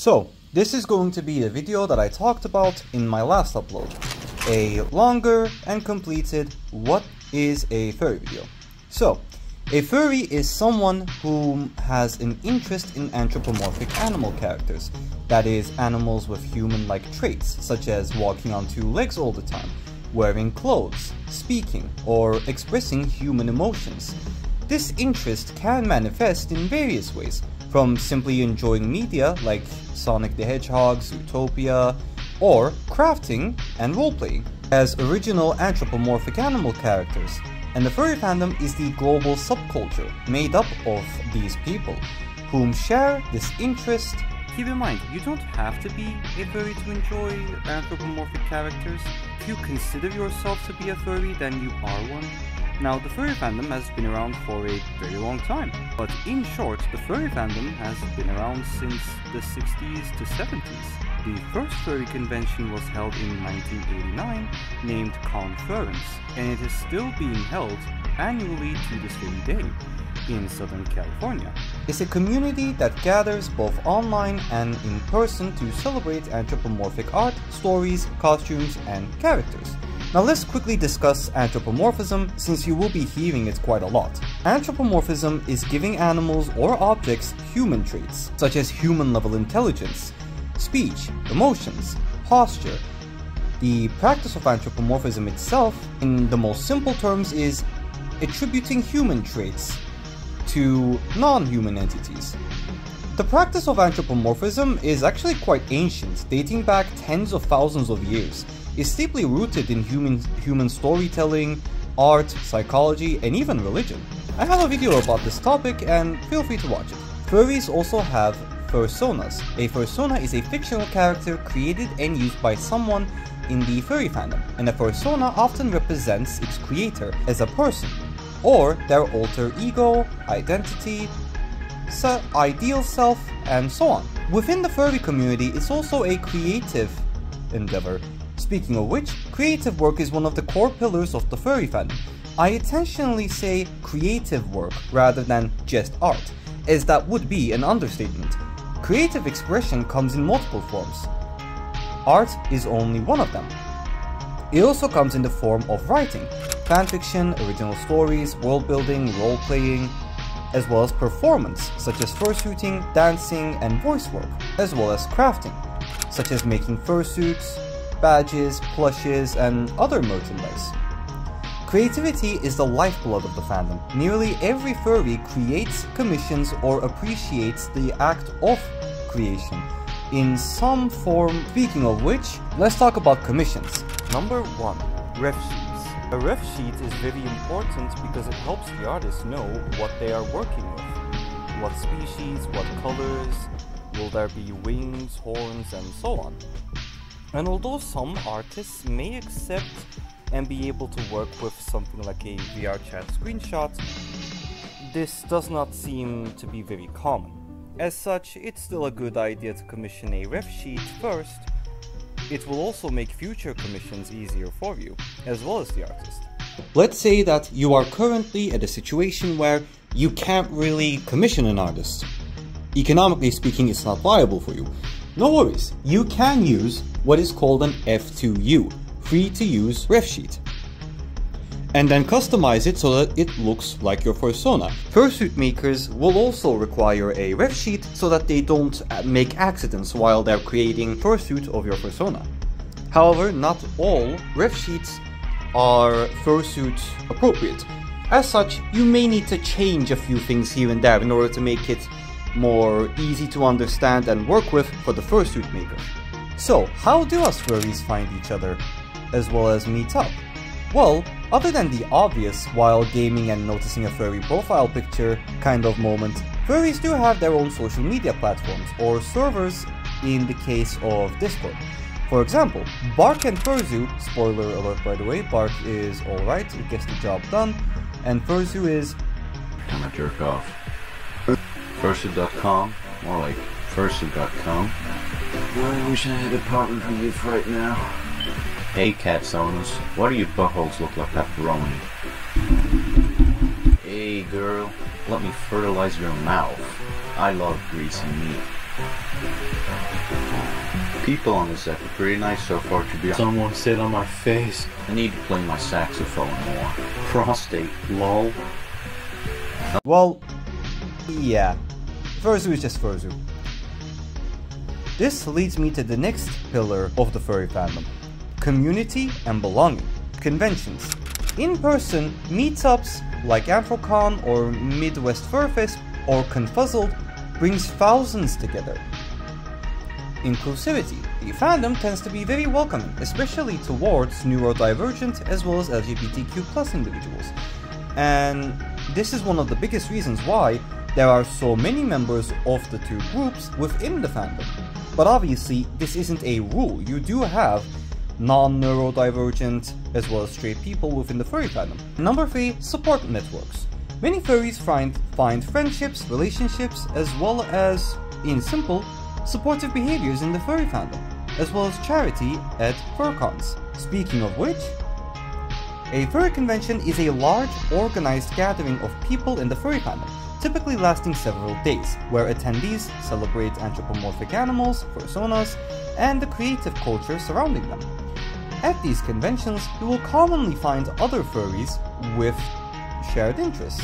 So, this is going to be a video that I talked about in my last upload. A longer and completed what is a furry video. So, a furry is someone who has an interest in anthropomorphic animal characters. That is, animals with human-like traits, such as walking on two legs all the time, wearing clothes, speaking, or expressing human emotions. This interest can manifest in various ways, from simply enjoying media like Sonic the Hedgehog, Zootopia, or crafting and roleplaying as original anthropomorphic animal characters. And the furry fandom is the global subculture made up of these people, whom share this interest. Keep in mind, you don't have to be a furry to enjoy anthropomorphic characters. If you consider yourself to be a furry, then you are one. Now, the furry fandom has been around for a very long time, but in short, the furry fandom has been around since the 60s to 70s. The first furry convention was held in 1989, named Conference, and it is still being held annually to this very day in Southern California. It's a community that gathers both online and in person to celebrate anthropomorphic art, stories, costumes, and characters. Now let's quickly discuss anthropomorphism, since you will be hearing it quite a lot. Anthropomorphism is giving animals or objects human traits, such as human-level intelligence, speech, emotions, posture. The practice of anthropomorphism itself, in the most simple terms, is attributing human traits to non-human entities. The practice of anthropomorphism is actually quite ancient, dating back tens of thousands of years. It's deeply rooted in human storytelling, art, psychology, and even religion. I have a video about this topic and feel free to watch it. Furries also have fursonas. A fursona is a fictional character created and used by someone in the furry fandom, and a fursona often represents its creator as a person, or their alter ego, identity, ideal self, and so on. Within the furry community, it's also a creative endeavor. Speaking of which, creative work is one of the core pillars of the furry fandom. I intentionally say creative work rather than just art, as that would be an understatement. Creative expression comes in multiple forms. Art is only one of them. It also comes in the form of writing, fanfiction, original stories, world building, role-playing, as well as performance, such as fursuiting, dancing, and voice work, as well as crafting, such as making fursuits, badges, plushes, and other merchandise. Creativity is the lifeblood of the fandom. Nearly every furry creates, commissions, or appreciates the act of creation in some form. Speaking of which, let's talk about commissions. Number 1. Ref sheets. A ref sheet is very important because it helps the artist know what they are working with. What species, what colors, will there be wings, horns, and so on. And although some artists may accept and be able to work with something like a VR chat screenshot, this does not seem to be very common. As such, it's still a good idea to commission a ref sheet first. It will also make future commissions easier for you, as well as the artist. Let's say that you are currently at a situation where you can't really commission an artist. Economically speaking, it's not viable for you. No worries, you can use what is called an F2U, free to use ref sheet, and then customize it so that it looks like your fursona. Fursuit makers will also require a ref sheet so that they don't make accidents while they're creating fursuit of your fursona. However, not all ref sheets are fursuit appropriate. As such, you may need to change a few things here and there in order to make it more easy to understand and work with for the fursuit maker. So, how do us furries find each other, as well as meet up? Well, other than the obvious while gaming and noticing a furry profile picture kind of moment, furries do have their own social media platforms, or servers in the case of Discord. For example, Bark and Furzu, spoiler alert by the way, Bark is alright, it gets the job done, and Furzu is kinda jerk off. Fursuit.com, more like fursuit.com. I wish I had a partner for youth right now. Hey cat owners, why do your buttholes look like pepperoni? Hey girl, let me fertilize your mouth. I love greasy meat. People on this app are pretty nice so far, to be honest. Someone sit on my face. I need to play my saxophone more. Prostate, lol. Well, yeah. Furzu is just Furzu. This leads me to the next pillar of the furry fandom. Community and belonging. Conventions. In-person meetups like Anthrocon or Midwest Furfest or Confuzzled brings thousands together. Inclusivity. The fandom tends to be very welcoming, especially towards neurodivergent as well as LGBTQ+ individuals. And this is one of the biggest reasons why there are so many members of the two groups within the fandom. But obviously, this isn't a rule. You do have non-neurodivergent as well as straight people within the furry fandom. Number 3, support networks. Many furries find friendships, relationships, as well as, in simple, supportive behaviors in the furry fandom, as well as charity at furcons. Speaking of which, a furry convention is a large, organized gathering of people in the furry fandom, typically lasting several days, where attendees celebrate anthropomorphic animals, personas, and the creative culture surrounding them. At these conventions, you will commonly find other furries with shared interests,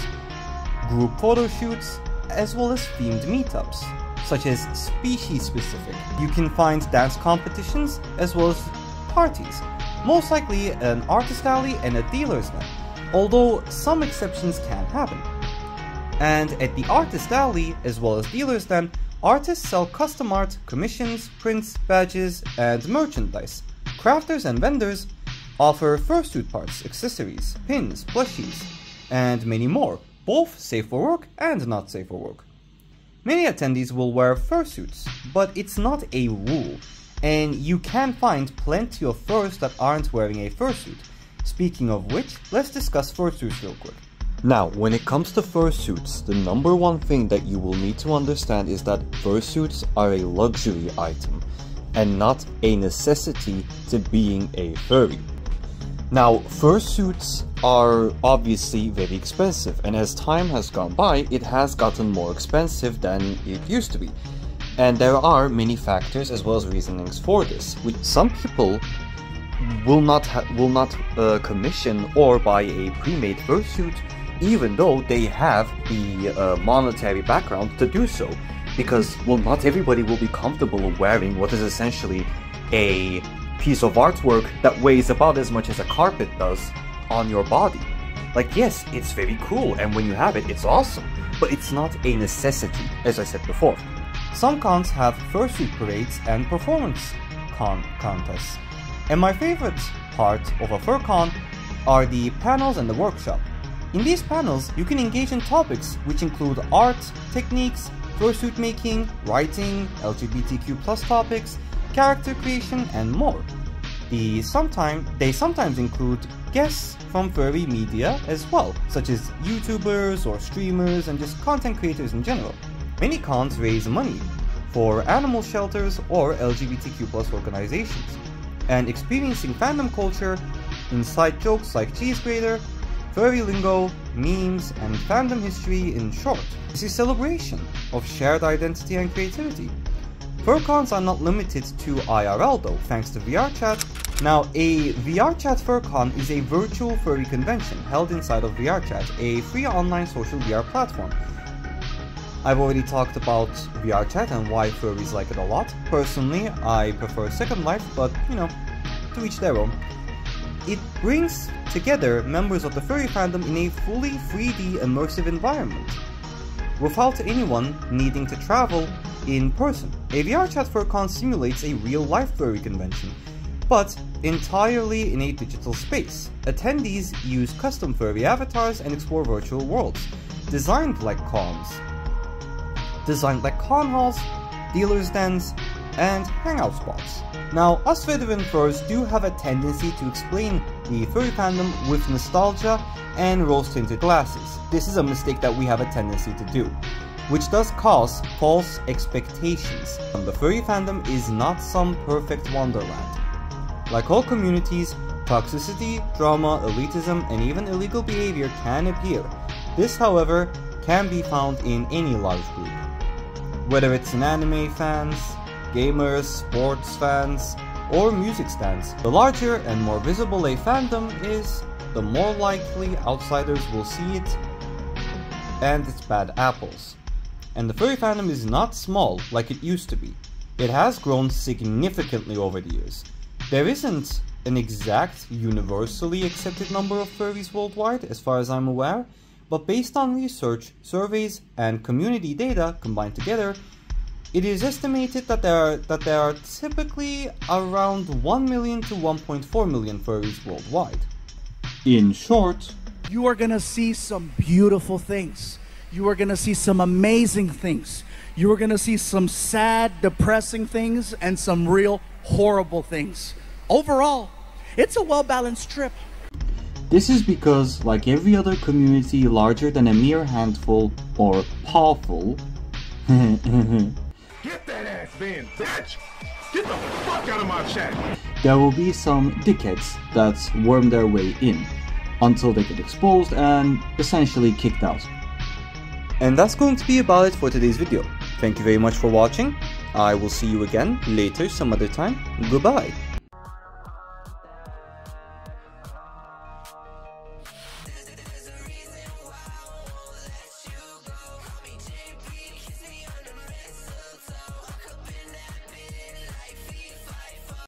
group photo shoots, as well as themed meetups, such as species-specific. You can find dance competitions as well as parties, most likely an artist alley and a dealer's den, although some exceptions can happen. And at the artist alley as well as dealer's den, artists sell custom art, commissions, prints, badges, and merchandise. Crafters and vendors offer fursuit parts, accessories, pins, plushies, and many more, both safe for work and not safe for work. Many attendees will wear fursuits, but it's not a rule, and you can find plenty of furs that aren't wearing a fursuit. Speaking of which, let's discuss fursuits real quick. Now, when it comes to fursuits, the number one thing that you will need to understand is that fursuits are a luxury item, and not a necessity to being a furry. Now, fursuits are obviously very expensive, and as time has gone by, it has gotten more expensive than it used to be. And there are many factors as well as reasonings for this, which some people will not commission or buy a pre-made fursuit, even though they have the monetary background to do so, because, well, not everybody will be comfortable wearing what is essentially a piece of artwork that weighs about as much as a carpet does on your body. Like, yes, it's very cool, and when you have it, it's awesome, but it's not a necessity, as I said before. Some cons have fursuit parades and performance contests, and my favorite part of a furcon are the panels and the workshop. In these panels, you can engage in topics which include art, techniques, fursuit making, writing, LGBTQ+ topics, character creation, and more. They sometimes include guests from furry media as well, such as YouTubers or streamers and just content creators in general. Many cons raise money for animal shelters or LGBTQ+ organizations, and experiencing fandom culture, inside jokes like cheese grater, furry lingo, memes, and fandom history in short. It's a celebration of shared identity and creativity. Furcons are not limited to IRL though, thanks to VRChat. Now, a VRChat Furcon is a virtual furry convention held inside of VRChat, a free online social VR platform. I've already talked about VRChat and why furries like it a lot. Personally, I prefer Second Life, but, you know, to each their own. It brings together members of the furry fandom in a fully 3D immersive environment, without anyone needing to travel in person. A VRChat Furcon simulates a real-life furry convention, but entirely in a digital space. Attendees use custom furry avatars and explore virtual worlds, designed like con halls, dealers' dens, and hangout spots. Now, us veteran furs do have a tendency to explain the furry fandom with nostalgia and rose-tinted glasses. This is a mistake that we have a tendency to do, which does cause false expectations. The furry fandom is not some perfect wonderland. Like all communities, toxicity, drama, elitism, and even illegal behavior can appear. This, however, can be found in any large group. whether it's in anime fans, gamers, sports fans, or music stands. The larger and more visible a fandom is, the more likely outsiders will see it and its bad apples. And the furry fandom is not small like it used to be. It has grown significantly over the years. There isn't an exact, universally accepted number of furries worldwide, as far as I'm aware, but based on research, surveys, and community data combined together, it is estimated that there are typically around 1 million to 1.4 million furries worldwide. In short, you are gonna see some beautiful things. You are gonna see some amazing things. You are gonna see some sad, depressing things and some real horrible things. Overall, it's a well-balanced trip. This is because, like every other community larger than a mere handful or pawful, Get that ass in, bitch! Get the fuck out of my chat! there will be some dickheads that worm their way in, until they get exposed and essentially kicked out. And that's going to be about it for today's video. Thank you very much for watching. I will see you again later some other time. Goodbye.